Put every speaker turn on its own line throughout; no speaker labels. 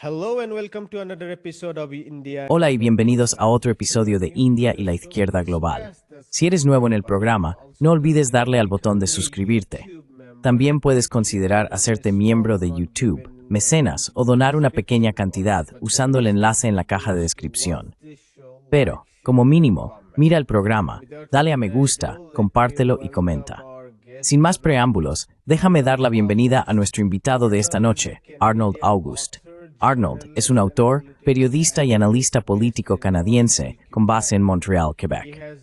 Hello and welcome to another episode of India.
Hola y bienvenidos a otro episodio de India y la Izquierda Global. Si eres nuevo en el programa, no olvides darle al botón de suscribirte. También puedes considerar hacerte miembro de YouTube, mecenas o donar una pequeña cantidad usando el enlace en la caja de descripción. Pero, como mínimo, mira el programa, dale a me gusta, compártelo y comenta. Sin más preámbulos, déjame dar la bienvenida a nuestro invitado de esta noche, Arnold August. Arnold es un autor, periodista y analista político canadiense con base en Montreal, Quebec.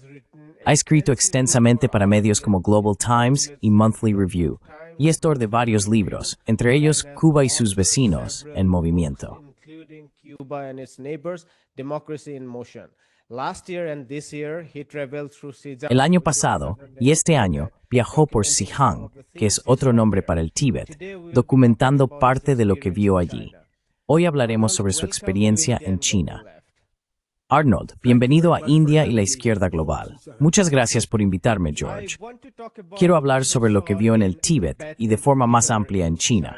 Ha escrito extensamente para medios como Global Times y Monthly Review, y es autor de varios libros, entre ellos Cuba y sus vecinos, en movimiento. El año pasado y este año viajó por Xinjiang, que es otro nombre para el Tíbet, documentando parte de lo que vio allí. Hoy hablaremos sobre su experiencia en China. Arnold, bienvenido a India y la Izquierda Global. Muchas gracias por invitarme, George. Quiero hablar sobre lo que vio en el Tíbet y de forma más amplia en China.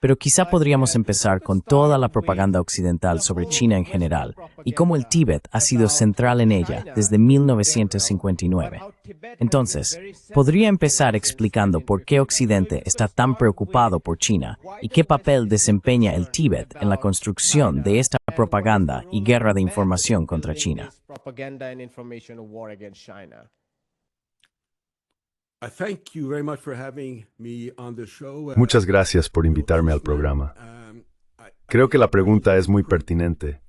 Pero quizá podríamos empezar con toda la propaganda occidental sobre China en general y cómo el Tíbet ha sido central en ella desde 1959. Entonces, podría empezar explicando por qué Occidente está tan preocupado por China y qué papel desempeña el Tíbet en la construcción de esta propaganda y guerra de información contra China.
Muchas gracias por invitarme al programa. Creo que la pregunta es muy pertinente.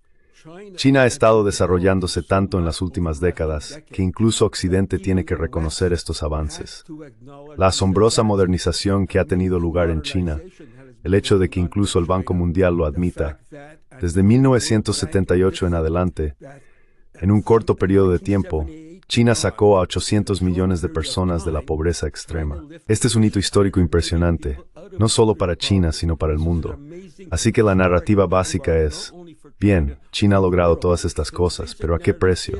China ha estado desarrollándose tanto en las últimas décadas que incluso Occidente tiene que reconocer estos avances. La asombrosa modernización que ha tenido lugar en China, el hecho de que incluso el Banco Mundial lo admita, desde 1978 en adelante, en un corto periodo de tiempo, China sacó a 800 millones de personas de la pobreza extrema. Este es un hito histórico impresionante, no solo para China, sino para el mundo. Así que la narrativa básica es, bien, China ha logrado todas estas cosas, pero ¿a qué precio?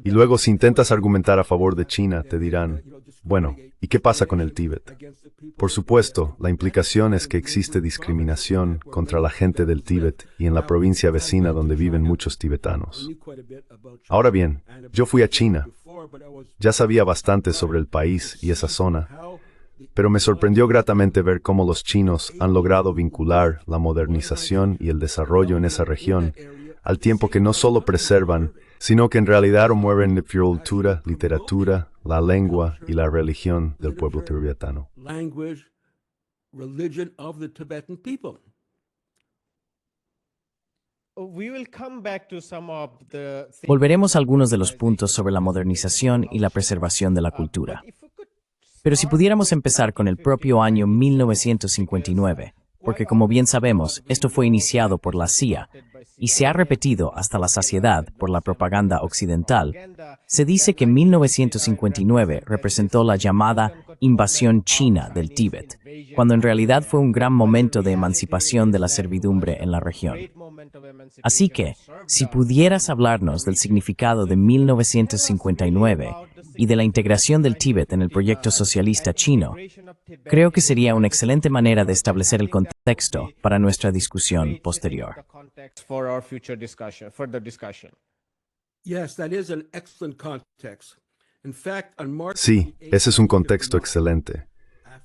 Y luego si intentas argumentar a favor de China, te dirán, bueno, ¿y qué pasa con el Tíbet? Por supuesto, la implicación es que existe discriminación contra la gente del Tíbet y en la provincia vecina donde viven muchos tibetanos. Ahora bien, yo fui a China. Ya sabía bastante sobre el país y esa zona, pero me sorprendió gratamente ver cómo los chinos han logrado vincular la modernización y el desarrollo en esa región, al tiempo que no solo preservan, sino que en realidad promueven la cultura, literatura, la lengua y la religión del pueblo tibetano.
Volveremos a algunos de los puntos sobre la modernización y la preservación de la cultura. Pero si pudiéramos empezar con el propio año 1959, porque como bien sabemos, esto fue iniciado por la CIA y se ha repetido hasta la saciedad por la propaganda occidental, se dice que 1959 representó la llamada invasión china del Tíbet, cuando en realidad fue un gran momento de emancipación de la servidumbre en la región. Así que, si pudieras hablarnos del significado de 1959 y de la integración del Tíbet en el proyecto socialista chino, creo que sería una excelente manera de establecer el contexto para nuestra discusión posterior.
Sí, ese es un contexto excelente.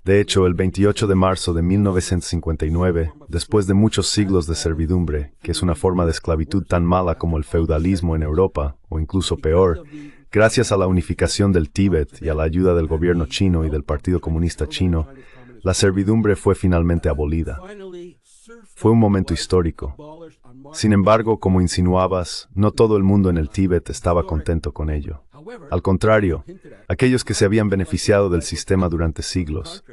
De hecho, el 28 de marzo de 1959, después de muchos siglos de servidumbre, que es una forma de esclavitud tan mala como el feudalismo en Europa, o incluso peor, gracias a la unificación del Tíbet y a la ayuda del gobierno chino y del Partido Comunista Chino, la servidumbre fue finalmente abolida. Fue un momento histórico. Sin embargo, como insinuabas, no todo el mundo en el Tíbet estaba contento con ello. Al contrario, aquellos que se habían beneficiado del sistema durante siglos,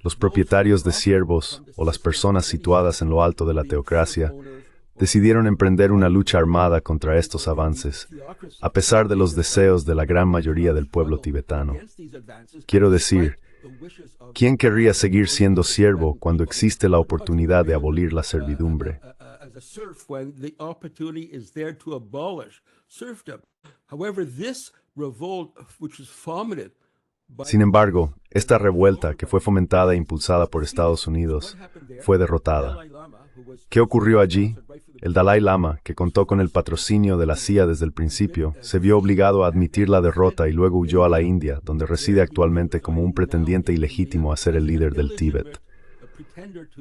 los propietarios de siervos o las personas situadas en lo alto de la teocracia, decidieron emprender una lucha armada contra estos avances, a pesar de los deseos de la gran mayoría del pueblo tibetano. Quiero decir, ¿quién querría seguir siendo siervo cuando existe la oportunidad de abolir la servidumbre? Sin embargo, esta revuelta, que fue fomentada e impulsada por Estados Unidos, fue derrotada. ¿Qué ocurrió allí? El Dalai Lama, que contó con el patrocinio de la CIA desde el principio, se vio obligado a admitir la derrota y luego huyó a la India, donde reside actualmente como un pretendiente ilegítimo a ser el líder del Tíbet.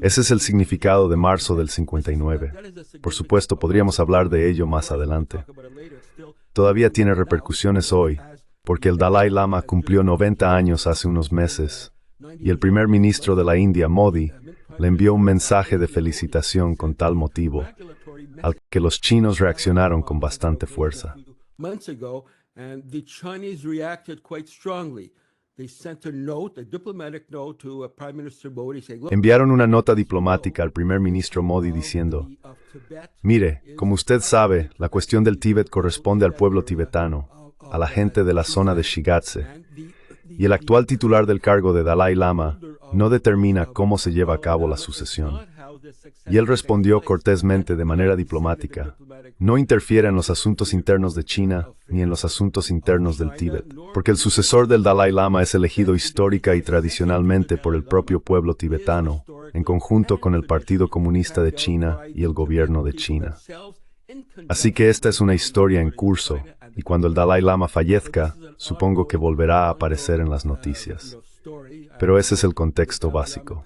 Ese es el significado de marzo del 59. Por supuesto, podríamos hablar de ello más adelante. Todavía tiene repercusiones hoy, porque el Dalai Lama cumplió 90 años hace unos meses, y el primer ministro de la India, Modi, le envió un mensaje de felicitación con tal motivo, al que los chinos reaccionaron con bastante fuerza. Enviaron una nota diplomática al primer ministro Modi diciendo: mire, como usted sabe, la cuestión del Tíbet corresponde al pueblo tibetano, a la gente de la zona de Shigatse, y el actual titular del cargo de Dalai Lama no determina cómo se lleva a cabo la sucesión. Y él respondió cortésmente de manera diplomática: no interfiera en los asuntos internos de China ni en los asuntos internos del Tíbet, porque el sucesor del Dalai Lama es elegido histórica y tradicionalmente por el propio pueblo tibetano, en conjunto con el Partido Comunista de China y el gobierno de China. Así que esta es una historia en curso, y cuando el Dalai Lama fallezca, supongo que volverá a aparecer en las noticias. Pero ese es el contexto básico.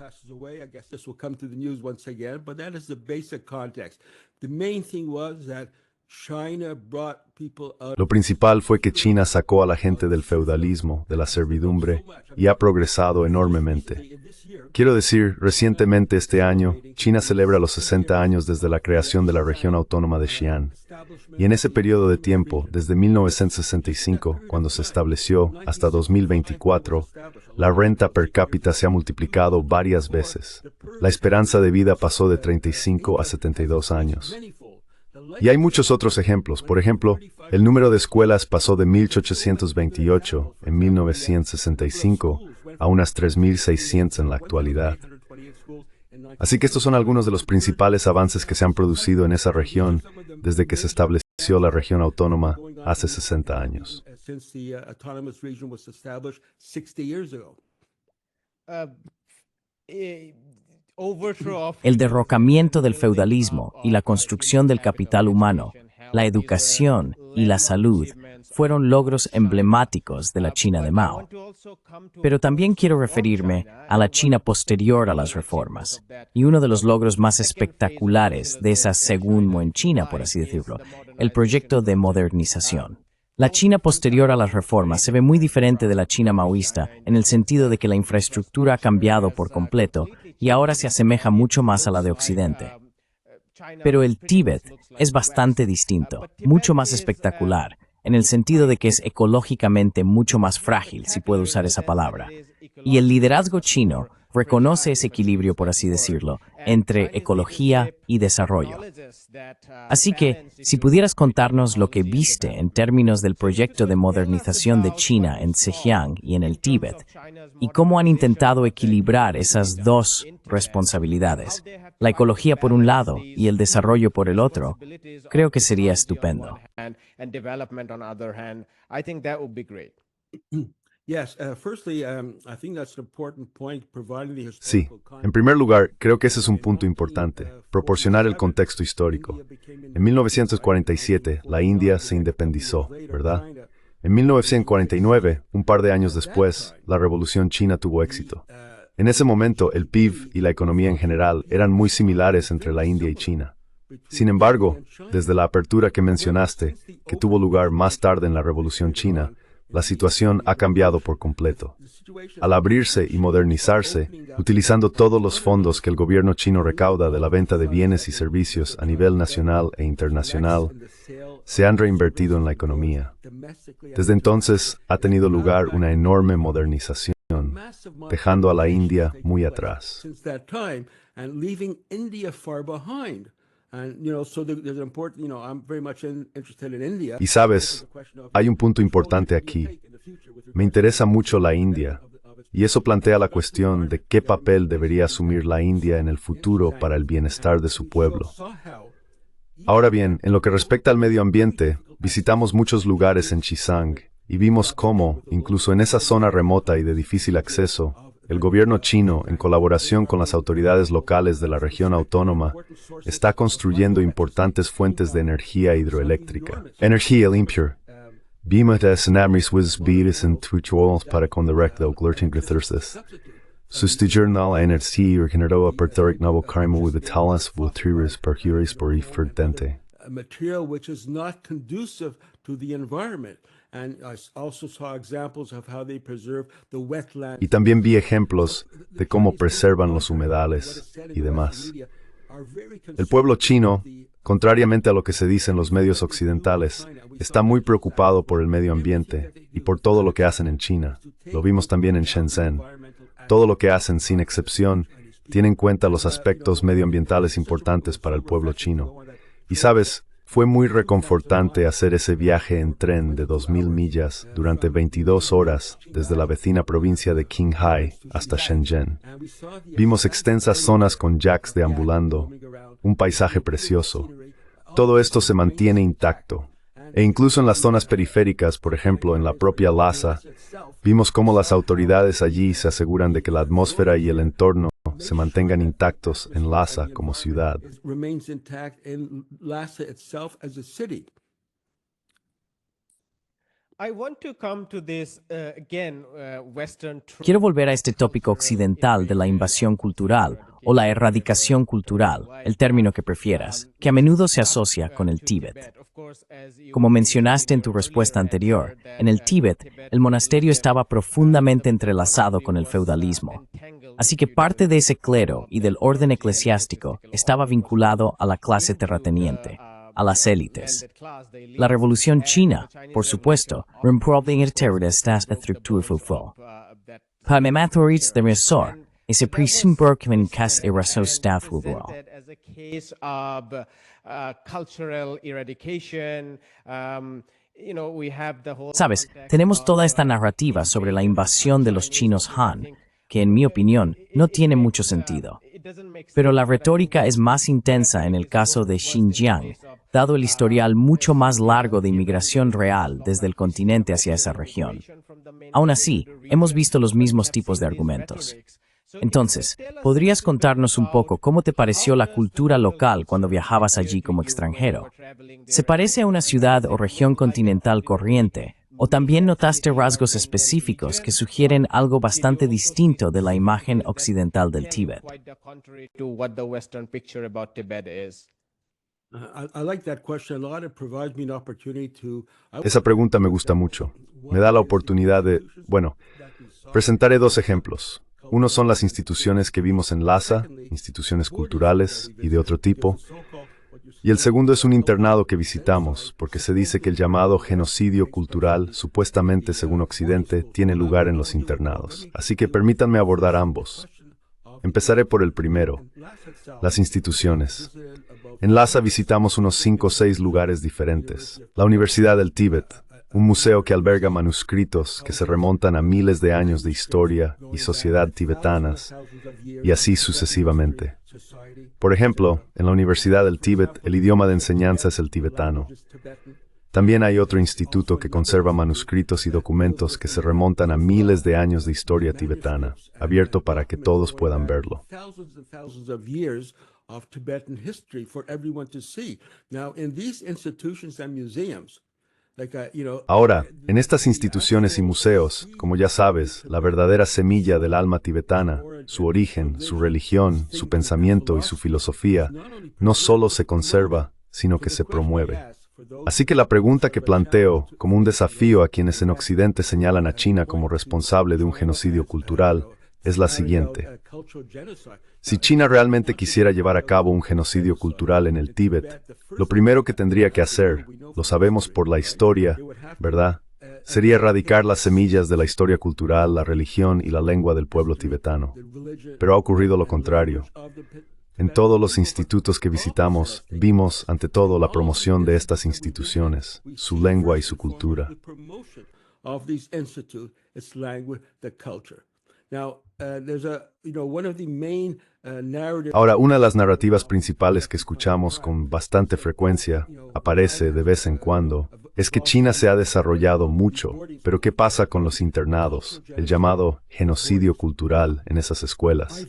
Lo principal fue que China sacó a la gente del feudalismo, de la servidumbre, y ha progresado enormemente. Quiero decir, recientemente este año, China celebra los 60 años desde la creación de la región autónoma de Xi'an. Y en ese periodo de tiempo, desde 1965, cuando se estableció, hasta 2024, la renta per cápita se ha multiplicado varias veces. La esperanza de vida pasó de 35 a 72 años. Y hay muchos otros ejemplos. Por ejemplo, el número de escuelas pasó de 1.828 en 1965 a unas 3.600 en la actualidad. Así que estos son algunos de los principales avances que se han producido en esa región desde que se estableció la región autónoma hace 60 años.
El derrocamiento del feudalismo y la construcción del capital humano, la educación y la salud fueron logros emblemáticos de la China de Mao. Pero también quiero referirme a la China posterior a las reformas, y uno de los logros más espectaculares de esa segunda en China, por así decirlo, el proyecto de modernización. La China posterior a las reformas se ve muy diferente de la China maoísta en el sentido de que la infraestructura ha cambiado por completo y ahora se asemeja mucho más a la de Occidente. Pero el Tíbet es bastante distinto, mucho más espectacular, en el sentido de que es ecológicamente mucho más frágil, si puedo usar esa palabra. Y el liderazgo chino reconoce ese equilibrio, por así decirlo, entre ecología y desarrollo. Así que, si pudieras contarnos lo que viste en términos del proyecto de modernización de China en Zhejiang y en el Tíbet, y cómo han intentado equilibrar esas dos responsabilidades, la ecología por un lado y el desarrollo por el otro, creo que sería estupendo.
Sí, en primer lugar, creo que ese es un punto importante, proporcionar el contexto histórico. En 1947, la India se independizó, ¿verdad? En 1949, un par de años después, la Revolución China tuvo éxito. En ese momento, el PIB y la economía en general eran muy similares entre la India y China. Sin embargo, desde la apertura que mencionaste, que tuvo lugar más tarde en la Revolución China, la situación ha cambiado por completo. Al abrirse y modernizarse, utilizando todos los fondos que el gobierno chino recauda de la venta de bienes y servicios a nivel nacional e internacional, se han reinvertido en la economía. Desde entonces ha tenido lugar una enorme modernización, dejando a la India muy atrás. Y sabes, hay un punto importante aquí. Me interesa mucho la India, y eso plantea la cuestión de qué papel debería asumir la India en el futuro para el bienestar de su pueblo. Ahora bien, en lo que respecta al medio ambiente, visitamos muchos lugares en Xizang, y vimos cómo, incluso en esa zona remota y de difícil acceso, el gobierno chino, en colaboración con las autoridades locales de la región autónoma, está construyendo importantes fuentes de energía hidroeléctrica. Energía limpia. Bima de tsunamis was beates en tuchuols para condirect o glurting gritherses. Sustitucional energía regeneró a pertoric novo carimo with the talas vultures perjuris por iferdente.
A material which is not conducive to the environment. And I also saw examples of how they preserve the wetlands.
Y también vi ejemplos de cómo preservan los humedales y demás. El pueblo chino, contrariamente a lo que se dice en los medios occidentales, está muy preocupado por el medio ambiente y por todo lo que hacen en China. Lo vimos también en Shenzhen. Todo lo que hacen, sin excepción, tiene en cuenta los aspectos medioambientales importantes para el pueblo chino. Y sabes, fue muy reconfortante hacer ese viaje en tren de 2,000 millas durante 22 horas desde la vecina provincia de Qinghai hasta Shenzhen. Vimos extensas zonas con yaks deambulando, un paisaje precioso. Todo esto se mantiene intacto. E incluso en las zonas periféricas, por ejemplo, en la propia Lhasa, vimos cómo las autoridades allí se aseguran de que la atmósfera y el entorno se mantengan intactos en Lhasa como ciudad.
Quiero volver a este tópico occidental de la invasión cultural o la erradicación cultural, el término que prefieras, que a menudo se asocia con el Tíbet. Como mencionaste en tu respuesta anterior, en el Tíbet, el monasterio estaba profundamente entrelazado con el feudalismo. Así que parte de ese clero y del orden eclesiástico estaba vinculado a la clase terrateniente, a las élites. La Revolución China, por supuesto, de Resor, ese Prismburkman Kas Eraso Staff Sabes, tenemos toda esta narrativa sobre la invasión de los chinos Han, que en mi opinión no tiene mucho sentido. Pero la retórica es más intensa en el caso de Xinjiang, dado el historial mucho más largo de inmigración real desde el continente hacia esa región. Aún así, hemos visto los mismos tipos de argumentos. Entonces, ¿podrías contarnos un poco cómo te pareció la cultura local cuando viajabas allí como extranjero? ¿Se parece a una ciudad o región continental corriente? ¿O también notaste rasgos específicos que sugieren algo bastante distinto de la imagen occidental del Tíbet?
Esa pregunta me gusta mucho. Me da la oportunidad de, presentaré dos ejemplos. Uno son las instituciones que vimos en Lhasa, instituciones culturales y de otro tipo. Y el segundo es un internado que visitamos, porque se dice que el llamado genocidio cultural, supuestamente según Occidente, tiene lugar en los internados. Así que permítanme abordar ambos. Empezaré por el primero, las instituciones. En Lhasa visitamos unos 5 o 6 lugares diferentes. La Universidad del Tíbet, un museo que alberga manuscritos que se remontan a miles de años de historia y sociedad tibetanas, y así sucesivamente. Por ejemplo, en la Universidad del Tíbet, el idioma de enseñanza es el tibetano. También hay otro instituto que conserva manuscritos y documentos que se remontan a miles de años de historia tibetana, abierto para que todos puedan verlo. Ahora, en estas instituciones y museos, como ya sabes, la verdadera semilla del alma tibetana, su origen, su religión, su pensamiento y su filosofía, no solo se conserva, sino que se promueve. Así que la pregunta que planteo, como un desafío a quienes en Occidente señalan a China como responsable de un genocidio cultural, es la siguiente. Si China realmente quisiera llevar a cabo un genocidio cultural en el Tíbet, lo primero que tendría que hacer, lo sabemos por la historia, ¿verdad?, sería erradicar las semillas de la historia cultural, la religión y la lengua del pueblo tibetano. Pero ha ocurrido lo contrario. En todos los institutos que visitamos, vimos, ante todo, la promoción de estas instituciones, su lengua y su cultura. Ahora, una de las narrativas principales que escuchamos con bastante frecuencia, aparece de vez en cuando, es que China se ha desarrollado mucho, pero ¿qué pasa con los internados, el llamado genocidio cultural en esas escuelas?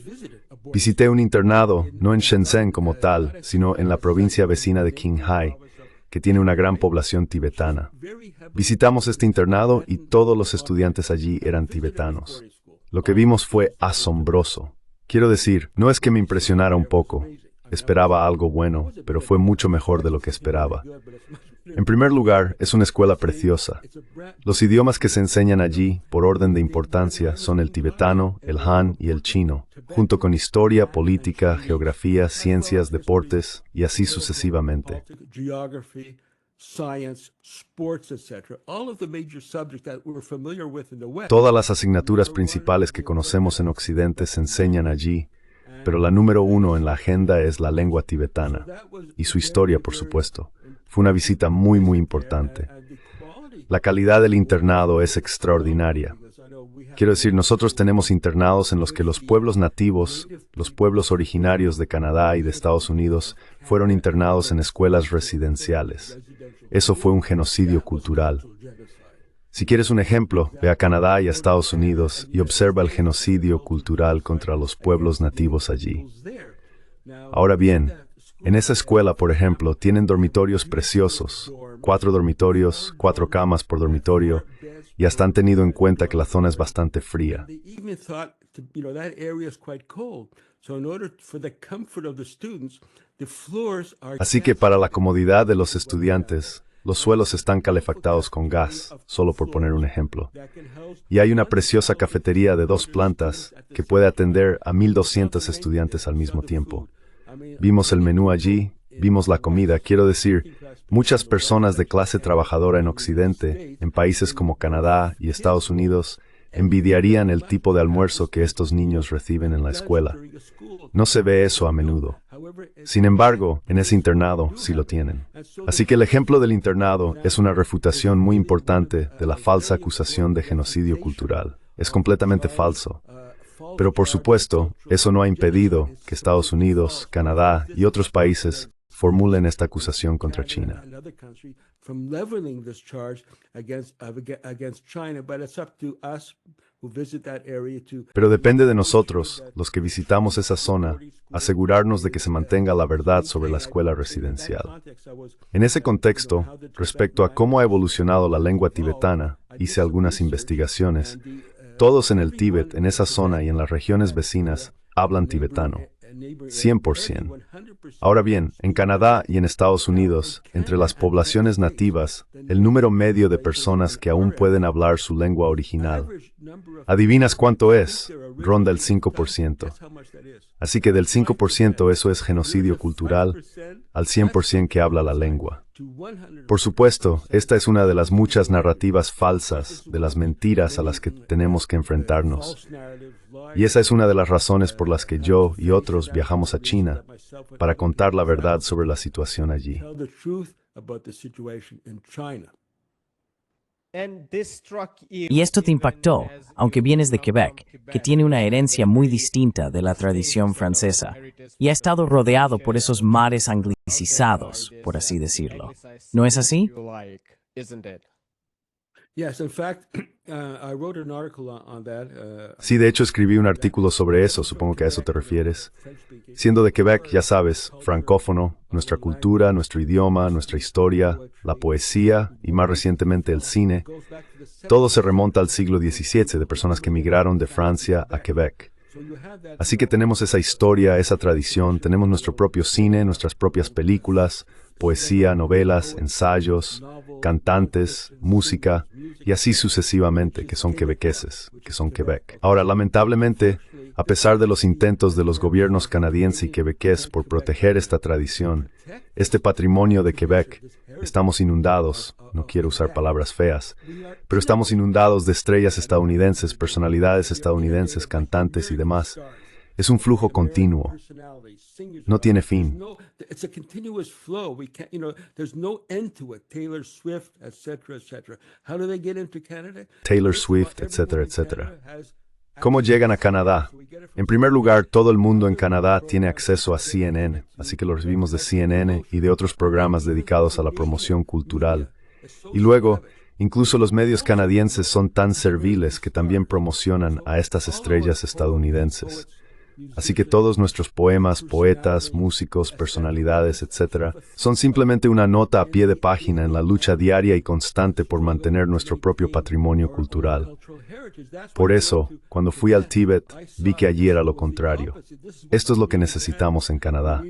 Visité un internado, no en Shenzhen como tal, sino en la provincia vecina de Qinghai, que tiene una gran población tibetana. Visitamos este internado y todos los estudiantes allí eran tibetanos. Lo que vimos fue asombroso. Quiero decir, no es que me impresionara un poco. Esperaba algo bueno, pero fue mucho mejor de lo que esperaba. En primer lugar, es una escuela preciosa. Los idiomas que se enseñan allí, por orden de importancia, son el tibetano, el Han y el chino, junto con historia, política, geografía, ciencias, deportes, y así sucesivamente. Todas las asignaturas principales que conocemos en Occidente se enseñan allí, pero la número uno en la agenda es la lengua tibetana, y su historia, por supuesto. Fue una visita muy, muy importante. La calidad del internado es extraordinaria. Quiero decir, nosotros tenemos internados en los que los pueblos nativos, los pueblos originarios de Canadá y de Estados Unidos, fueron internados en escuelas residenciales. Eso fue un genocidio cultural. Si quieres un ejemplo, ve a Canadá y a Estados Unidos y observa el genocidio cultural contra los pueblos nativos allí. Ahora bien, en esa escuela, por ejemplo, tienen dormitorios preciosos, 4 dormitorios, 4 camas por dormitorio, y hasta han tenido en cuenta que la zona es bastante fría. Así que para la comodidad de los estudiantes, los suelos están calefactados con gas, solo por poner un ejemplo. Y hay una preciosa cafetería de 2 plantas que puede atender a 1,200 estudiantes al mismo tiempo. Vimos el menú allí, vimos la comida, quiero decir, muchas personas de clase trabajadora en Occidente, en países como Canadá y Estados Unidos, envidiarían el tipo de almuerzo que estos niños reciben en la escuela. No se ve eso a menudo. Sin embargo, en ese internado sí lo tienen. Así que el ejemplo del internado es una refutación muy importante de la falsa acusación de genocidio cultural. Es completamente falso. Pero por supuesto, eso no ha impedido que Estados Unidos, Canadá y otros países formulen esta acusación contra China. Pero depende de nosotros, los que visitamos esa zona, asegurarnos de que se mantenga la verdad sobre la escuela residencial. En ese contexto, respecto a cómo ha evolucionado la lengua tibetana, hice algunas investigaciones. Todos en el Tíbet, en esa zona y en las regiones vecinas, hablan tibetano. 100%. Ahora bien, en Canadá y en Estados Unidos, entre las poblaciones nativas, el número medio de personas que aún pueden hablar su lengua original. ¿Adivinas cuánto es? Ronda el 5%. Así que del 5% eso es genocidio cultural, al 100% que habla la lengua. Por supuesto, esta es una de las muchas narrativas falsas, de las mentiras a las que tenemos que enfrentarnos. Y esa es una de las razones por las que yo y otros viajamos a China, para contar la verdad sobre la situación allí.
Y esto te impactó, aunque vienes de Quebec, que tiene una herencia muy distinta de la tradición francesa, y ha estado rodeado por esos mares anglicizados, por así decirlo. ¿No es así?
Sí, de hecho escribí un artículo sobre eso, supongo que a eso te refieres. Siendo de Quebec, ya sabes, francófono, nuestra cultura, nuestro idioma, nuestra historia, la poesía y más recientemente el cine, todo se remonta al siglo XVII de personas que emigraron de Francia a Quebec. Así que tenemos esa historia, esa tradición, tenemos nuestro propio cine, nuestras propias películas, poesía, novelas, ensayos, cantantes, música, y así sucesivamente, que son quebequeses, que son Quebec. Ahora, lamentablemente, a pesar de los intentos de los gobiernos canadiense y quebequés por proteger esta tradición, este patrimonio de Quebec, estamos inundados, no quiero usar palabras feas, pero estamos inundados de estrellas estadounidenses, personalidades estadounidenses, cantantes y demás. Es un flujo continuo. No tiene fin. Taylor Swift, etcétera, etcétera. ¿Cómo llegan a Canadá? En primer lugar, todo el mundo en Canadá tiene acceso a CNN, así que lo recibimos de CNN y de otros programas dedicados a la promoción cultural. Y luego, incluso los medios canadienses son tan serviles que también promocionan a estas estrellas estadounidenses. Así que todos nuestros poemas, poetas, músicos, personalidades, etc., son simplemente una nota a pie de página en la lucha diaria y constante por mantener nuestro propio patrimonio cultural. Por eso, cuando fui al Tíbet, vi que allí era lo contrario. Esto es lo que necesitamos en Canadá.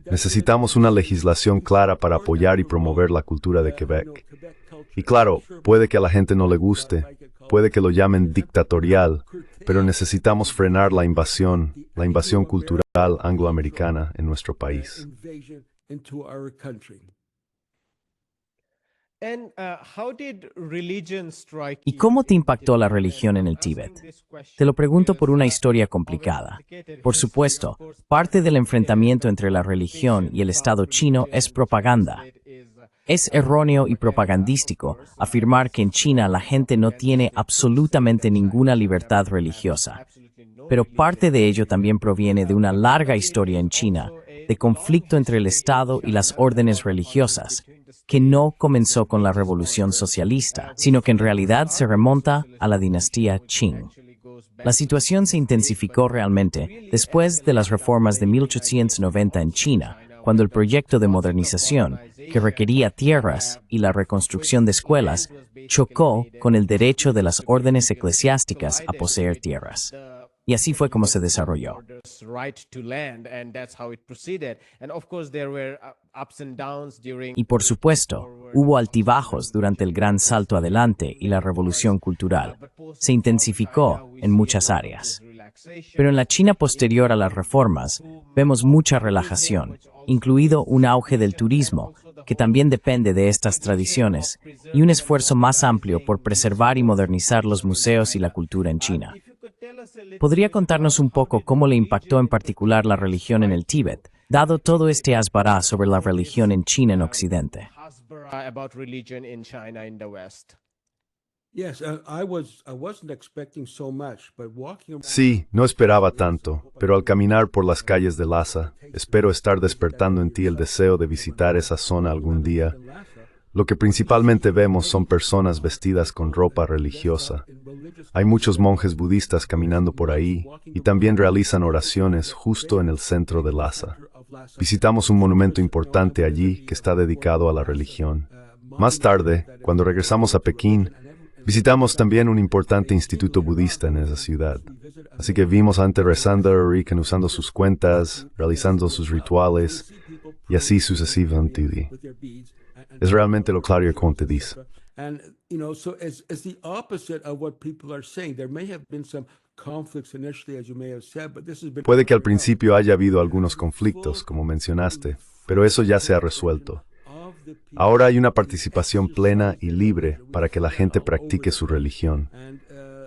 Necesitamos una legislación clara para apoyar y promover la cultura de Quebec. Y claro, puede que a la gente no le guste, puede que lo llamen dictatorial, pero necesitamos frenar la invasión cultural angloamericana en nuestro país.
¿Y cómo te impactó la religión en el Tíbet? Te lo pregunto por una historia complicada. Por supuesto, parte del enfrentamiento entre la religión y el Estado chino es propaganda. Es erróneo y propagandístico afirmar que en China la gente no tiene absolutamente ninguna libertad religiosa. Pero parte de ello también proviene de una larga historia en China de conflicto entre el Estado y las órdenes religiosas, que no comenzó con la Revolución Socialista, sino que en realidad se remonta a la dinastía Qing. La situación se intensificó realmente después de las reformas de 1890 en China, cuando el proyecto de modernización, que requería tierras y la reconstrucción de escuelas, chocó con el derecho de las órdenes eclesiásticas a poseer tierras. Y así fue como se desarrolló. Y por supuesto, hubo altibajos durante el gran salto adelante y la revolución cultural. Se intensificó en muchas áreas. Pero en la China posterior a las reformas, vemos mucha relajación, incluido un auge del turismo, que también depende de estas tradiciones, y un esfuerzo más amplio por preservar y modernizar los museos y la cultura en China. ¿Podría contarnos un poco cómo le impactó en particular la religión en el Tíbet, dado todo este asbará sobre la religión en China en Occidente?
Sí, no esperaba tanto, pero al caminar por las calles de Lhasa, espero estar despertando en ti el deseo de visitar esa zona algún día. Lo que principalmente vemos son personas vestidas con ropa religiosa. Hay muchos monjes budistas caminando por ahí y también realizan oraciones justo en el centro de Lhasa. Visitamos un monumento importante allí que está dedicado a la religión. Más tarde, cuando regresamos a Pekín, visitamos también un importante instituto budista en esa ciudad. Así que vimos a gente rezando, Riken usando sus cuentas, realizando sus rituales, y así sucesivamente. Es realmente lo claro como te dice. Puede que al principio haya habido algunos conflictos, como mencionaste, pero eso ya se ha resuelto. Ahora hay una participación plena y libre para que la gente practique su religión.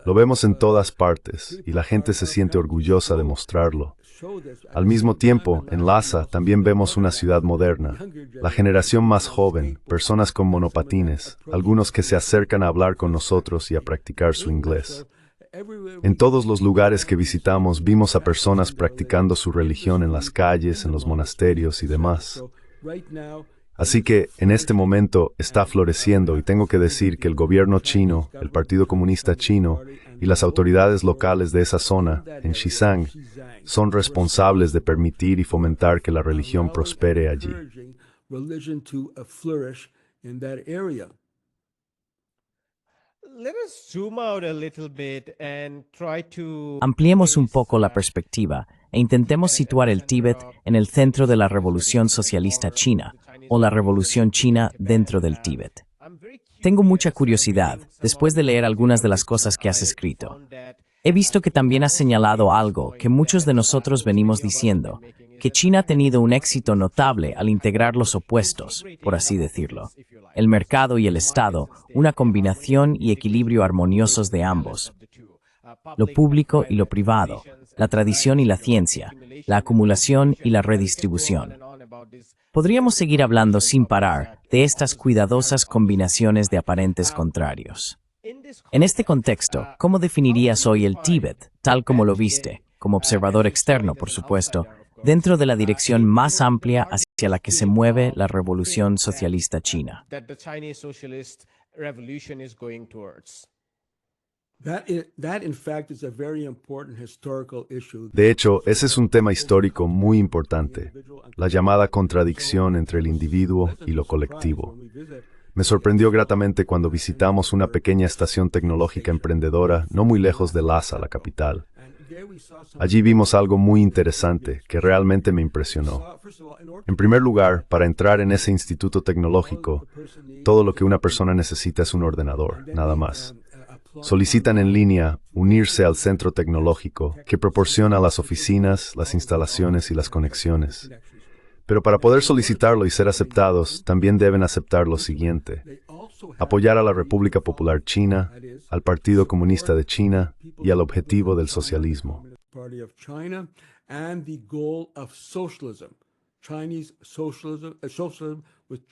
Lo vemos en todas partes y la gente se siente orgullosa de mostrarlo. Al mismo tiempo, en Lhasa también vemos una ciudad moderna. La generación más joven, personas con monopatines, algunos que se acercan a hablar con nosotros y a practicar su inglés. En todos los lugares que visitamos vimos a personas practicando su religión en las calles, en los monasterios y demás. Así que, en este momento, está floreciendo y tengo que decir que el gobierno chino, el Partido Comunista Chino y las autoridades locales de esa zona, en Xizang, son responsables de permitir y fomentar que la religión prospere allí.
Ampliemos un poco la perspectiva e intentemos situar el Tíbet en el centro de la Revolución Socialista China, o la Revolución China dentro del Tíbet. Tengo mucha curiosidad, después de leer algunas de las cosas que has escrito. He visto que también has señalado algo que muchos de nosotros venimos diciendo, que China ha tenido un éxito notable al integrar los opuestos, por así decirlo. El mercado y el Estado, una combinación y equilibrio armoniosos de ambos. Lo público y lo privado, la tradición y la ciencia, la acumulación y la redistribución. Podríamos seguir hablando sin parar de estas cuidadosas combinaciones de aparentes contrarios. En este contexto, ¿cómo definirías hoy el Tíbet, tal como lo viste, como observador externo, por supuesto, dentro de la dirección más amplia hacia hacia la que se mueve la revolución socialista china.
that the Chinese Socialist Revolution is going towards.
That in fact is a very important historical issue.
De hecho, ese es un tema histórico muy importante, la llamada contradicción entre el individuo y lo colectivo. Me sorprendió gratamente cuando visitamos una pequeña estación tecnológica emprendedora no muy lejos de Lhasa, la capital. Allí vimos algo muy interesante que realmente me impresionó. En primer lugar, para entrar en ese instituto tecnológico, todo lo que una persona necesita es un ordenador, nada más. Solicitan en línea unirse al centro tecnológico que proporciona las oficinas, las instalaciones y las conexiones. Pero para poder solicitarlo y ser aceptados, también deben aceptar lo siguiente: apoyar a la República Popular China, al Partido Comunista de China y al objetivo del socialismo.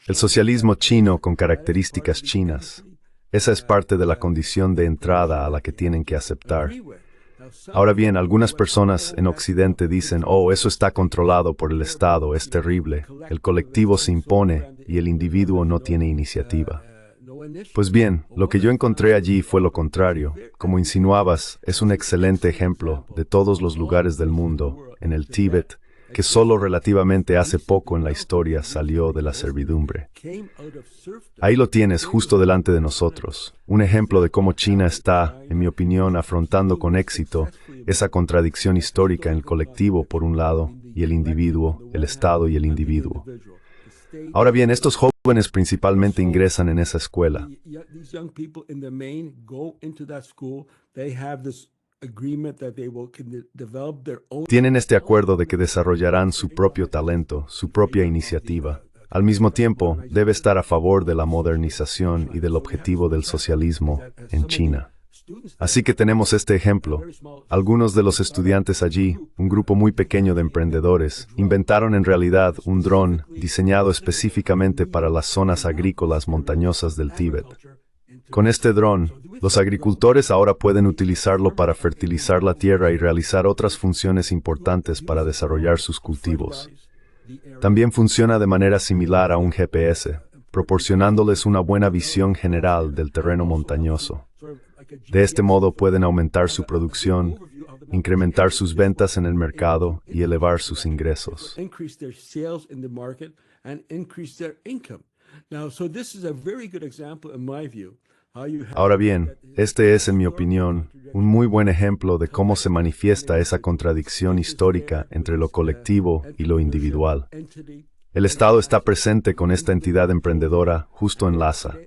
El socialismo chino con características chinas. Esa es parte de la condición de entrada a la que tienen que aceptar. Ahora bien, algunas personas en Occidente dicen, oh, eso está controlado por el Estado, es terrible, el colectivo se impone y el individuo no tiene iniciativa. Pues bien, lo que yo encontré allí fue lo contrario. Como insinuabas, es un excelente ejemplo de todos los lugares del mundo, en el Tíbet, que solo relativamente hace poco en la historia salió de la servidumbre. Ahí lo tienes justo delante de nosotros, un ejemplo de cómo China está, en mi opinión, afrontando con éxito esa contradicción histórica en el colectivo por un lado y el individuo, el Estado y el individuo. Ahora bien, estos jóvenes principalmente ingresan en esa escuela. Tienen este acuerdo de que desarrollarán su propio talento, su propia iniciativa. Al mismo tiempo, debe estar a favor de la modernización y del objetivo del socialismo en China. Así que tenemos este ejemplo. Algunos de los estudiantes allí, un grupo muy pequeño de emprendedores, inventaron en realidad un dron diseñado específicamente para las zonas agrícolas montañosas del Tíbet. Con este dron, los agricultores ahora pueden utilizarlo para fertilizar la tierra y realizar otras funciones importantes para desarrollar sus cultivos. También funciona de manera similar a un GPS, proporcionándoles una buena visión general del terreno montañoso. De este modo pueden aumentar su producción, incrementar sus ventas en el mercado y elevar sus ingresos. Ahora bien, este es, en mi opinión, un muy buen ejemplo de cómo se manifiesta esa contradicción histórica entre lo colectivo y lo individual. El Estado está presente con esta entidad emprendedora justo en Lhasa.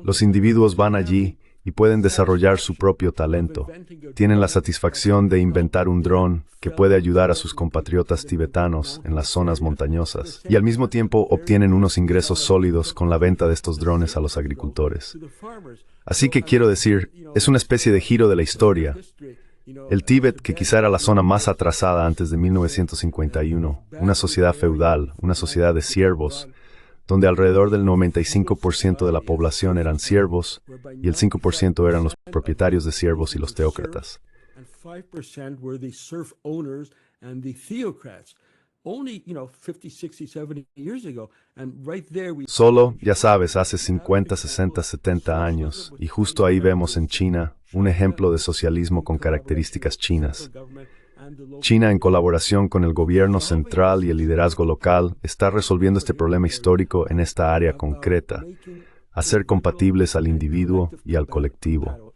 Los individuos van allí y pueden desarrollar su propio talento. Tienen la satisfacción de inventar un dron que puede ayudar a sus compatriotas tibetanos en las zonas montañosas y al mismo tiempo obtienen unos ingresos sólidos con la venta de estos drones a los agricultores. Así que quiero decir, es una especie de giro de la historia. El Tíbet, que quizá era la zona más atrasada antes de 1951, una sociedad feudal, una sociedad de siervos, donde alrededor del 95% de la población eran siervos y el 5% eran los propietarios de siervos y los teócratas. Solo, ya sabes, hace 50, 60, 70 años, y justo ahí vemos en China un ejemplo de socialismo con características chinas. China, en colaboración con el gobierno central y el liderazgo local, está resolviendo este problema histórico en esta área concreta, hacer compatibles al individuo y al colectivo.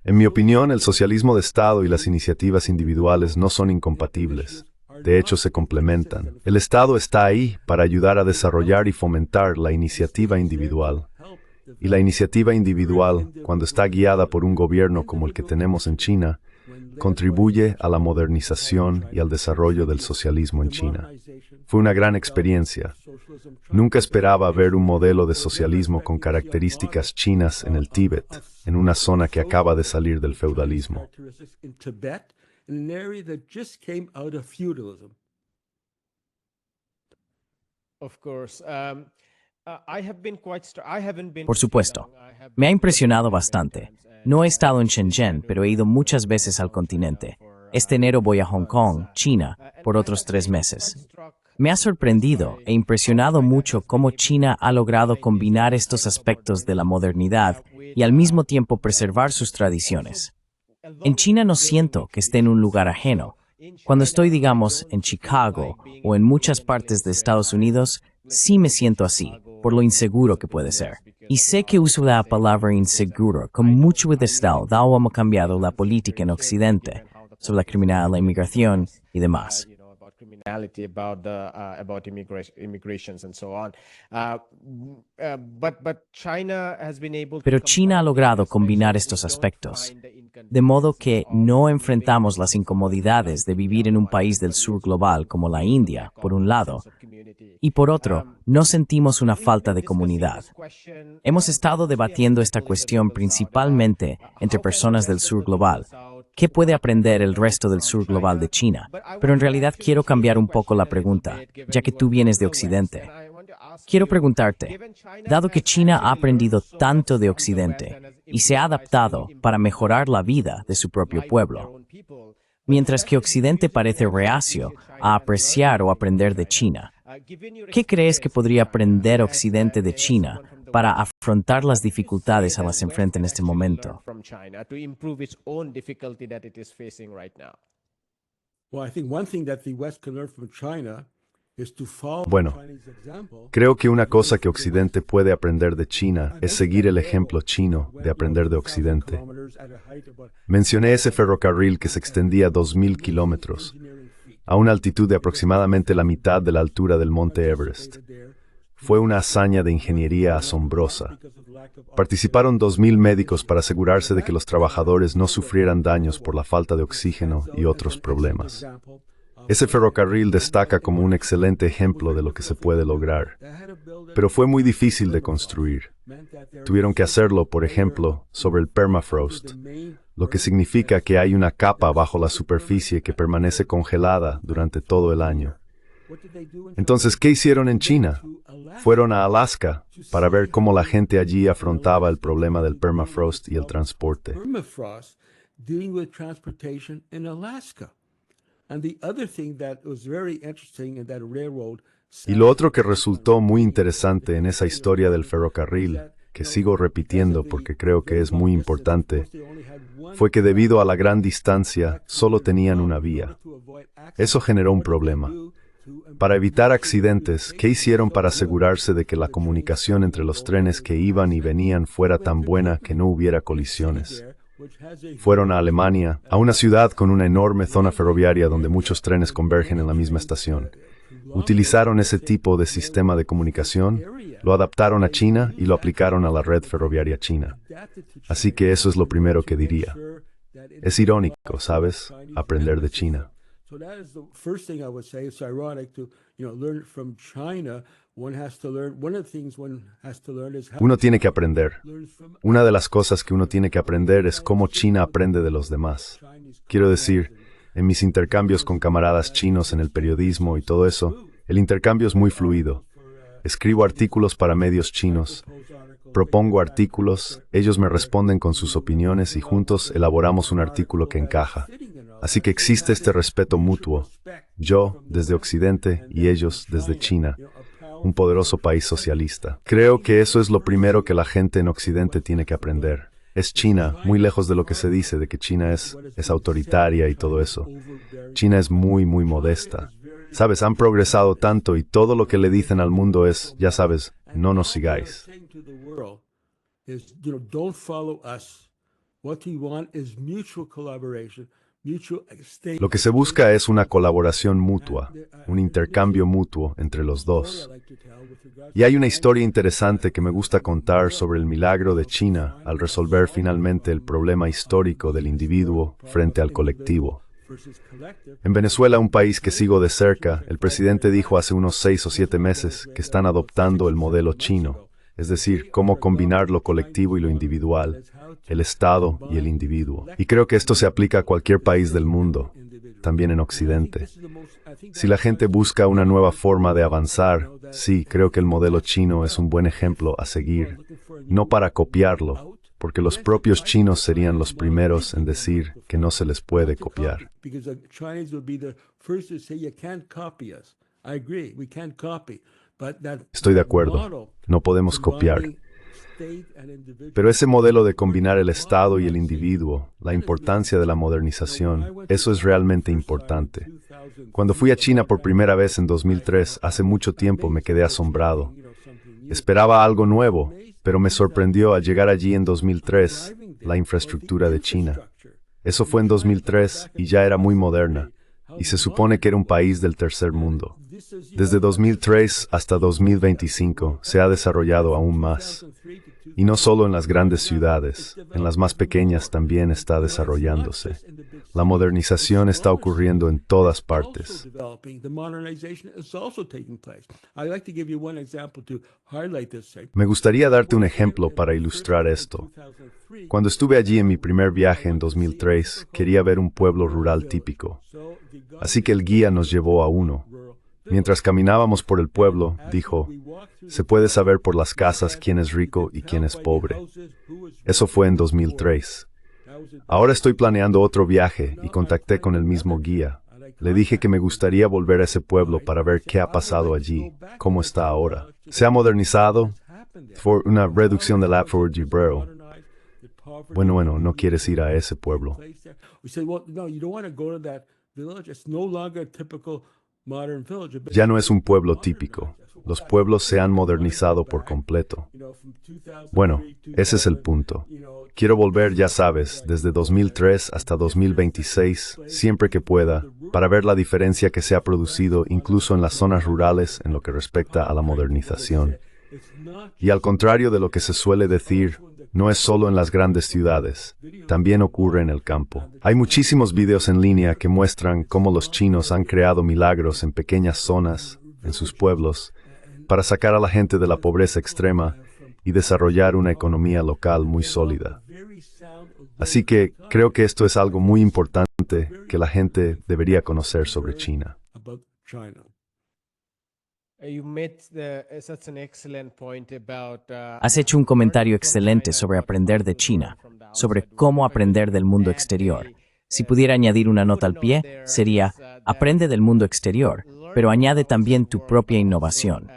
En mi opinión, el socialismo de Estado y las iniciativas individuales no son incompatibles. De hecho, se complementan. El Estado está ahí para ayudar a desarrollar y fomentar la iniciativa individual. Y la iniciativa individual, cuando está guiada por un gobierno como el que tenemos en China, contribuye a la modernización y al desarrollo del socialismo en China. Fue una gran experiencia. Nunca esperaba ver un modelo de socialismo con características chinas en el Tíbet, en una zona que acaba de salir del feudalismo.
Por supuesto, me ha impresionado bastante. No he estado en Shenzhen, pero he ido muchas veces al continente. Este enero voy a Hong Kong, China, por otros 3 meses. Me ha sorprendido e impresionado mucho cómo China ha logrado combinar estos aspectos de la modernidad y al mismo tiempo preservar sus tradiciones. En China no siento que esté en un lugar ajeno. Cuando estoy, digamos, en Chicago o en muchas partes de Estados Unidos, sí me siento así, por lo inseguro que puede ser. Y sé que uso la palabra inseguro con mucho cuidado, dado hemos cambiado la política en Occidente sobre la criminalidad, la inmigración y demás.
About criminality, about immigrations and so on. But China has been able to
Pero China ha logrado combinar estos aspectos, de modo que no enfrentamos las incomodidades de vivir en un país del sur global como la India, por un lado, y por otro, no sentimos una falta de comunidad. Hemos estado debatiendo esta cuestión principalmente entre personas del sur global. ¿Qué puede aprender el resto del sur global de China? Pero en realidad quiero cambiar un poco la pregunta, ya que tú vienes de Occidente. Quiero preguntarte, dado que China ha aprendido tanto de Occidente y se ha adaptado para mejorar la vida de su propio pueblo, mientras que Occidente parece reacio a apreciar o aprender de China, ¿qué crees que podría aprender Occidente de China para afrontar las dificultades a las que enfrenta en este momento?
Well, I think one thing that the West can learn from China is to follow
Bueno,
the Chinese example.
Creo que una cosa que Occidente puede aprender de China es seguir el ejemplo chino de aprender de Occidente. Mencioné ese ferrocarril que se extendía 2.000 kilómetros, a una altitud de aproximadamente la mitad de la altura del monte Everest. Fue una hazaña de ingeniería asombrosa. Participaron 2.000 médicos para asegurarse de que los trabajadores no sufrieran daños por la falta de oxígeno y otros problemas. Ese ferrocarril destaca como un excelente ejemplo de lo que se puede lograr, pero fue muy difícil de construir. Tuvieron que hacerlo, por ejemplo, sobre el permafrost, lo que significa que hay una capa bajo la superficie que permanece congelada durante todo el año. Entonces, ¿qué hicieron en China? Fueron a Alaska para ver cómo la gente allí afrontaba el problema del permafrost y el transporte.
Permafrost dealing with transportation in Alaska. And the other thing that was very interesting in that railroad.
Y lo otro que resultó muy interesante en esa historia del ferrocarril, que sigo repitiendo porque creo que es muy importante, fue que debido a la gran distancia solo tenían una vía. Eso generó un problema. Para evitar accidentes, ¿qué hicieron para asegurarse de que la comunicación entre los trenes que iban y venían fuera tan buena que no hubiera colisiones? Fueron a Alemania, a una ciudad con una enorme zona ferroviaria donde muchos trenes convergen en la misma estación. Utilizaron ese tipo de sistema de comunicación, lo adaptaron a China y lo aplicaron a la red ferroviaria china. Así que eso es lo primero que diría. Es irónico, ¿sabes? Aprender de China.
So that is the first thing I would say. It's ironic to, learn from China. One has to learn. One of the things one has to learn is how
Uno tiene que aprender.
learn from
Una de las cosas que uno tiene que aprender es cómo China aprende de los demás. Quiero decir, en mis intercambios con camaradas chinos en el periodismo y todo eso, el intercambio es muy fluido. Escribo artículos para medios chinos, propongo artículos, ellos me responden con sus opiniones y juntos elaboramos un artículo que encaja. Así que existe este respeto mutuo, yo desde Occidente y ellos desde China, un poderoso país socialista. Creo que eso es lo primero que la gente en Occidente tiene que aprender. Es China, muy lejos de lo que se dice de que China es autoritaria y todo eso. China es muy, muy modesta. Sabes, han progresado tanto y todo lo que le dicen al mundo es, ya sabes, no nos sigáis.
saying to the world is, don't follow us. What we want is mutual collaboration, mutual exchange.
Lo que se busca es una colaboración mutua, un intercambio mutuo entre los dos. Y hay una historia interesante que me gusta contar sobre el milagro de China al resolver finalmente el problema histórico del individuo frente al colectivo. En Venezuela, un país que sigo de cerca, el presidente dijo hace unos 6 o 7 meses que están adoptando el modelo chino, es decir, cómo combinar lo colectivo y lo individual, el Estado y el individuo. Y creo que esto se aplica a cualquier país del mundo, también en Occidente. Si la gente busca una nueva forma de avanzar, sí, creo que el modelo chino es un buen ejemplo a seguir, no para copiarlo, porque los propios chinos serían los primeros en decir que no se les puede copiar.
Because the Chinese would be the first to say you can't copy us. I agree, we can't copy, but that
Estoy de acuerdo.
model
No podemos copiar.
combining state and individual-
Pero ese modelo de combinar el Estado y el individuo, la importancia de la modernización, eso es realmente importante. Cuando fui a China por primera vez en 2003, hace mucho tiempo me quedé asombrado. Esperaba algo nuevo, pero me sorprendió al llegar allí en 2003 la infraestructura de China. Eso fue en 2003 y ya era muy moderna, y se supone que era un país del tercer mundo. Desde 2003 hasta 2025 se ha desarrollado aún más. Y no solo en las grandes ciudades, en las más pequeñas también está desarrollándose. La modernización está ocurriendo en todas partes.
The modernization is also taking place. I'd like to give you one example to highlight this.
Me gustaría darte un ejemplo para ilustrar esto. Cuando estuve allí en mi primer viaje en 2003, quería ver un pueblo rural típico. Así que el guía nos llevó a uno. Mientras caminábamos por el pueblo, dijo, se puede saber por las casas quién es rico y quién es pobre. Eso fue en 2003. Ahora estoy planeando otro viaje y contacté con el mismo guía. Le dije que me gustaría volver a ese pueblo para ver qué ha pasado allí, cómo está ahora. ¿Se ha modernizado? Fue una reducción del afro-gibrero. Bueno, no quieres ir a ese pueblo.
We said, well, no, you don't want to go to that village. It's no longer a typical modern village.
Ya no es un pueblo típico. Los pueblos se han modernizado por completo. Bueno, ese es el punto. Quiero volver, ya sabes, desde 2003 hasta 2026, siempre que pueda, para ver la diferencia que se ha producido incluso en las zonas rurales en lo que respecta a la modernización. Y al contrario de lo que se suele decir, no es solo en las grandes ciudades, también ocurre en el campo. Hay muchísimos videos en línea que muestran cómo los chinos han creado milagros en pequeñas zonas, en sus pueblos, para sacar a la gente de la pobreza extrema y desarrollar una economía local muy sólida. Así que creo que esto es algo muy importante que la gente debería conocer sobre China.
Has hecho un comentario excelente sobre aprender de China, sobre cómo aprender del mundo exterior. Si pudiera añadir una nota al pie, sería, aprende del mundo exterior, pero añade también tu propia innovación.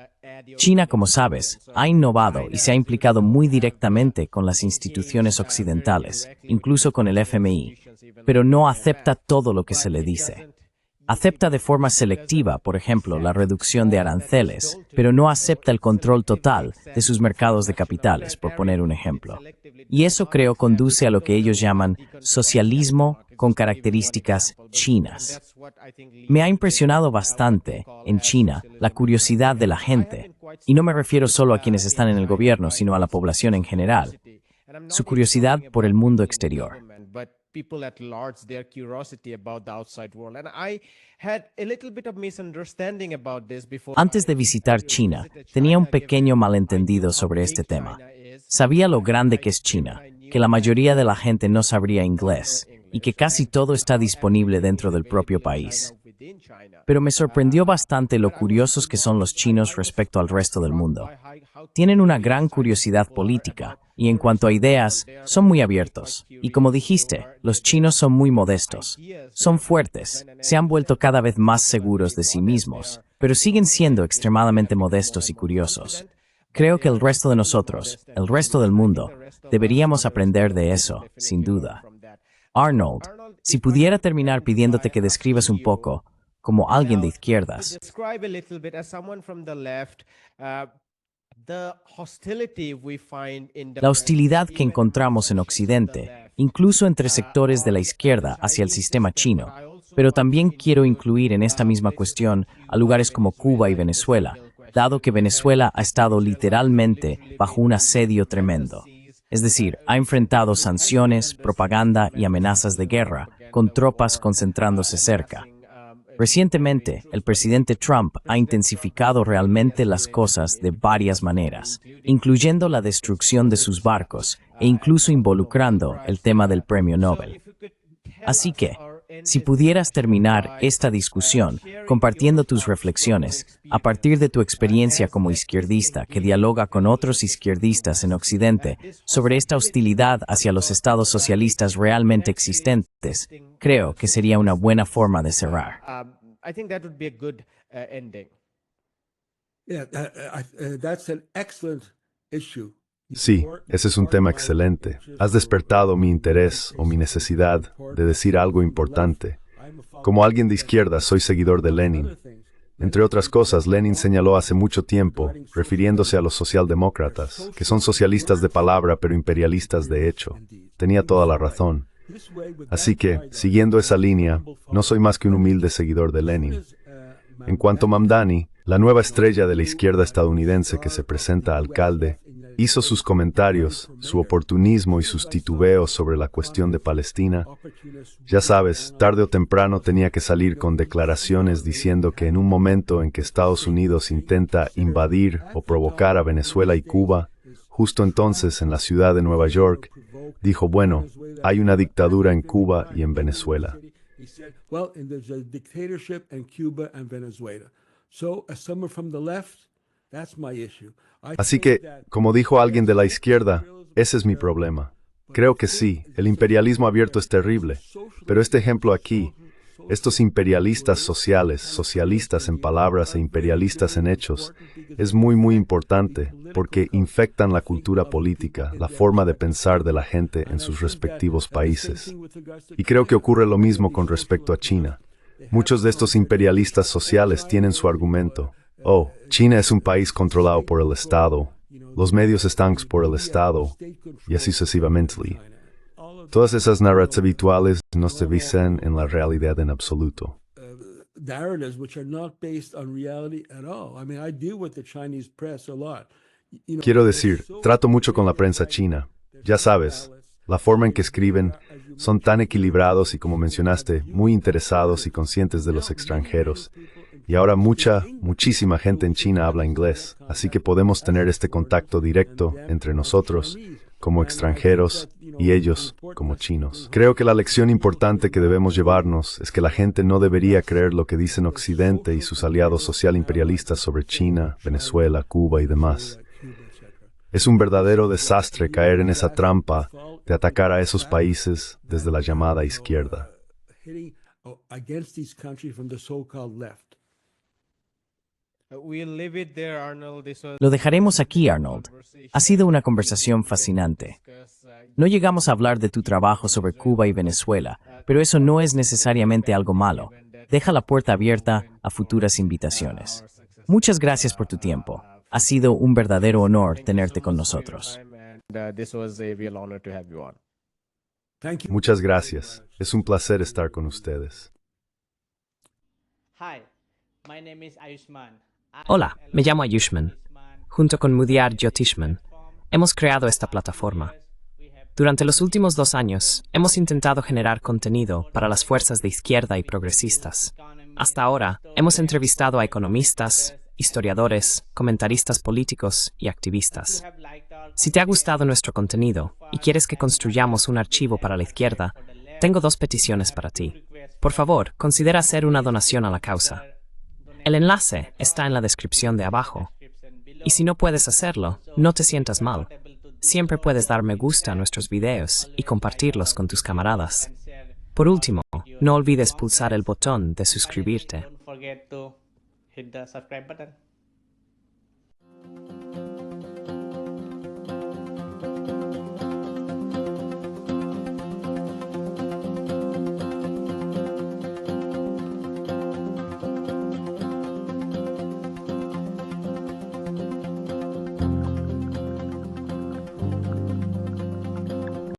China, como sabes, ha innovado y se ha implicado muy directamente con las instituciones occidentales, incluso con el FMI, pero no acepta todo lo que se le dice. Acepta de forma selectiva, por ejemplo, la reducción de aranceles, pero no acepta el control total de sus mercados de capitales, por poner un ejemplo. Y eso creo conduce a lo que ellos llaman socialismo con características chinas. Me ha impresionado bastante, en China, la curiosidad de la gente, y no me refiero solo a quienes están en el gobierno, sino a la población en general, su curiosidad por el mundo exterior.
People at large, their curiosity about the outside world. And I had a little bit of misunderstanding about this before.
Antes de visitar China, tenía un pequeño malentendido sobre este tema. Sabía lo grande que es China, que la mayoría de la gente no sabría inglés y que casi todo está disponible dentro del propio país. Pero me sorprendió bastante lo curiosos que son los chinos respecto al resto del mundo. Tienen una gran curiosidad política y en cuanto a ideas, son muy abiertos. Y como dijiste, los chinos son muy modestos. Son fuertes, se han vuelto cada vez más seguros de sí mismos, pero siguen siendo extremadamente modestos y curiosos. Creo que el resto de nosotros, el resto del mundo, deberíamos aprender de eso, sin duda. Arnold, si pudiera terminar pidiéndote que describas un poco, como alguien de izquierdas, la hostilidad que encontramos en Occidente, incluso entre sectores de la izquierda hacia el sistema chino, pero también quiero incluir en esta misma cuestión a lugares como Cuba y Venezuela, dado que Venezuela ha estado literalmente bajo un asedio tremendo. Es decir, ha enfrentado sanciones, propaganda y amenazas de guerra, con tropas concentrándose cerca. Recientemente, el presidente Trump ha intensificado realmente las cosas de varias maneras, incluyendo la destrucción de sus barcos e incluso involucrando el tema del premio Nobel. Así que, si pudieras terminar esta discusión compartiendo tus reflexiones a partir de tu experiencia como izquierdista que dialoga con otros izquierdistas en Occidente sobre esta hostilidad hacia los estados socialistas realmente existentes, creo que sería una buena forma de cerrar.
I think that would be a good ending.
Yeah, that's an excellent issue.
Sí, ese es un tema excelente. Has despertado mi interés o mi necesidad de decir algo importante. Como alguien de izquierda, soy seguidor de Lenin. Entre otras cosas, Lenin señaló hace mucho tiempo, refiriéndose a los socialdemócratas, que son socialistas de palabra pero imperialistas de hecho. Tenía toda la razón. Así que, siguiendo esa línea, no soy más que un humilde seguidor de Lenin. En cuanto a Mamdani, la nueva estrella de la izquierda estadounidense que se presenta alcalde, hizo sus comentarios, su oportunismo y sus titubeos sobre la cuestión de Palestina. Ya sabes, tarde o temprano tenía que salir con declaraciones diciendo que en un momento en que Estados Unidos intenta invadir o provocar a Venezuela y Cuba, justo entonces en la ciudad de Nueva York, dijo, bueno, hay una dictadura en Cuba y en Venezuela.
Well, and there's a dictatorship in Cuba and Venezuela. So, as someone from the left, that's my issue.
Así que, como dijo alguien de la izquierda, ese es mi problema. Creo que sí, el imperialismo abierto es terrible, pero este ejemplo aquí, estos imperialistas sociales, socialistas en palabras e imperialistas en hechos, es muy importante porque infectan la cultura política, la forma de pensar de la gente en sus respectivos países. Y creo que ocurre lo mismo con respecto a China. Muchos de estos imperialistas sociales tienen su argumento. Oh, China es un país controlado por el Estado, los medios están por el Estado, y así sucesivamente. Todas esas narrativas habituales no se basan en la realidad en absoluto.
Narratives which are not based on reality at all. I mean, I deal with the Chinese press a lot.
Quiero decir, trato mucho con la prensa china. Ya sabes, la forma en que escriben son tan equilibrados y, como mencionaste, muy interesados y conscientes de los extranjeros. Y ahora muchísima gente en China habla inglés, así que podemos tener este contacto directo entre nosotros como extranjeros y ellos como chinos. Creo que la lección importante que debemos llevarnos es que la gente no debería creer lo que dicen Occidente y sus aliados social imperialistas sobre China, Venezuela, Cuba y demás. Es un verdadero desastre caer en esa trampa de atacar a esos países desde la llamada izquierda.
Lo dejaremos aquí, Arnold. Ha sido una conversación fascinante. No llegamos a hablar de tu trabajo sobre Cuba y Venezuela, pero eso no es necesariamente algo malo. Deja la puerta abierta a futuras invitaciones. Muchas gracias por tu tiempo. Ha sido un verdadero honor tenerte con nosotros.
Muchas gracias. Es un placer estar con ustedes.
Hola, me llamo Ayushman. Junto con Mudiar Jyotishman, hemos creado esta plataforma. Durante los últimos 2 años, hemos intentado generar contenido para las fuerzas de izquierda y progresistas. Hasta ahora, hemos entrevistado a economistas, historiadores, comentaristas políticos y activistas. Si te ha gustado nuestro contenido y quieres que construyamos un archivo para la izquierda, tengo 2 peticiones para ti. Por favor, considera hacer una donación a la causa. El enlace está en la descripción de abajo. Y si no puedes hacerlo, no te sientas mal. Siempre puedes dar me gusta a nuestros videos y compartirlos con tus camaradas. Por último, no olvides pulsar el botón de suscribirte.
Don't forget to hit the subscribe button.